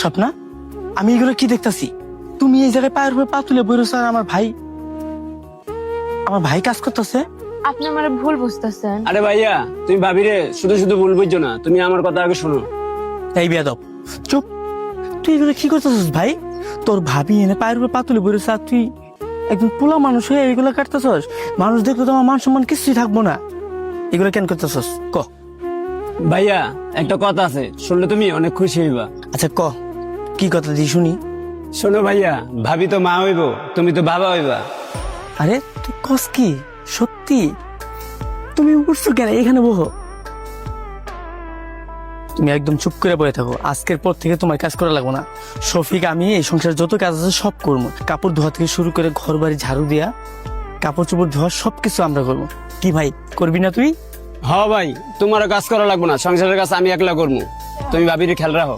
স্বপ্না, আমি এগুলো কি দেখতাছি? তুমি এই জায়গায় পায়ের উপরে পা তুলে বইরছ আর আমার ভাই কাজ করতেছে। আপনি আমার ভুল বুঝতেছেন। আরে ভাইয়া, তুমি ভাবিরে শুধু শুধু ভুল বুঝছো না, তুমি আমার কথা আগে শোনো। এই বেয়াদব, চুপ। তুই এগুলো কি করতেছিস ভাই? তোর ভাবি এনে পায়ের উপরে পা তুলে বইরছ আর তুই একদম পোলা মানুষ হয়ে এগুলো কাটতেছস। মানুষ দেখলে তো আমার মান সম্মান কিছুই থাকবো না। এগুলো কেন করতেছস ক? ভাইয়া, একটা কথা আছে, শুনলে তুমি অনেক খুশি হইবা। আচ্ছা ক, কি কথা দি শুনি। শোনো ভাইয়া, ভাবি তো মা হইব, তুমি তো বাবা হইবা। আরে তুই কস কি? সত্যি? তুমি উঠছো কেন? এখানে বসো। তুমি একদম চুপ করে বসে থাকো। আজকের পর থেকে তোমার কাজ করা লাগবে না। শফিক, আমি এই সংসার যত কাজ আছে সব করবো। কাপড় ধোয়া থেকে শুরু করে ঘর বাড়ি ঝাড়ু দেয়া, কাপড় চোপড় ধোয়া, সবকিছু আমরা করবো। কি ভাই, করবি না তুই? হ ভাই, তোমারও কাজ করা লাগবে না, সংসারের কাজ আমি একলা করবো। তুমি ভাবিরে খেয়াল রাখো।